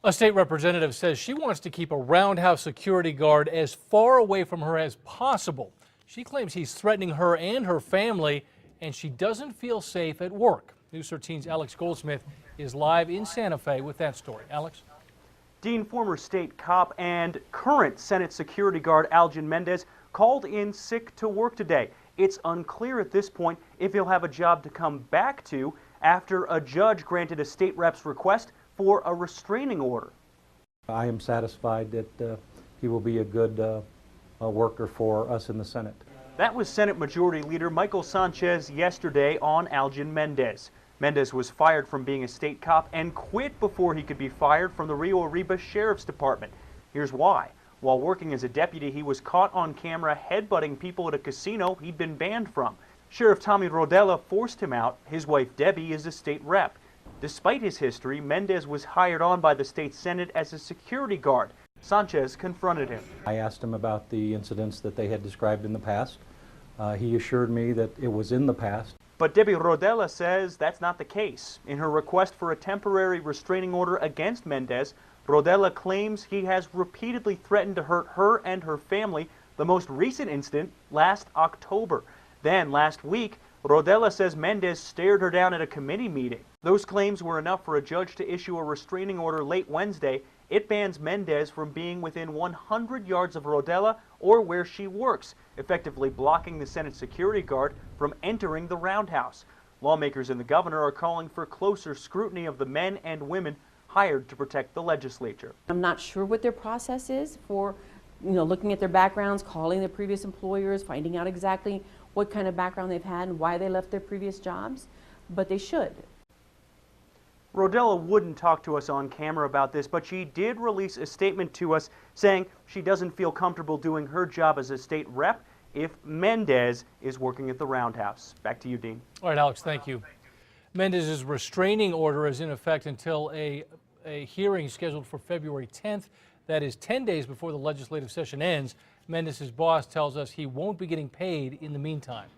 A state representative says she wants to keep a roundhouse security guard as far away from her as possible. She claims he's threatening her and her family, and she doesn't feel safe at work. News 13's Alex Goldsmith is live in Santa Fe with that story. Alex? Dean, former state cop and current Senate security guard Algin Mendez called in sick to work today. It's unclear at this point if he'll have a job to come back to after a judge granted a state rep's request for a restraining order. I am satisfied that he will be a good worker for us in the Senate. That was Senate Majority Leader Michael Sanchez yesterday on Algin Mendez. Mendez was fired from being a state cop and quit before he could be fired from the Rio Arriba Sheriff's Department. Here's why. While working as a deputy, he was caught on camera headbutting people at a casino he'd been banned from. Sheriff Tommy Rodella forced him out. His wife Debbie is a state rep. Despite his history, Mendez was hired on by the state Senate as a security guard. Sanchez confronted him. I asked him about the incidents that they had described in the past. He assured me that it was in the past. But Debbie Rodella says that's not the case. In her request for a temporary restraining order against Mendez, Rodella claims he has repeatedly threatened to hurt her and her family, the most recent incident last October. Then last week, Rodella says Mendez stared her down at a committee meeting. Those claims were enough for a judge to issue a restraining order late Wednesday. It bans Mendez from being within 100 yards of Rodella or where she works, effectively blocking the Senate security guard from entering the roundhouse. Lawmakers and the governor are calling for closer scrutiny of the men and women hired to protect the legislature. I'm not sure what their process is for, looking at their backgrounds, calling their previous employers, finding out exactly what kind of background they've had and why they left their previous jobs, but they should. Rodella wouldn't talk to us on camera about this, but she did release a statement to us saying she doesn't feel comfortable doing her job as a state rep if Mendez is working at the roundhouse. Back to you, Dean. All right, Alex, thank you. Mendez's restraining order is in effect until a hearing scheduled for February 10th. That is 10 days before the legislative session ends. Mendez's boss tells us he won't be getting paid in the meantime.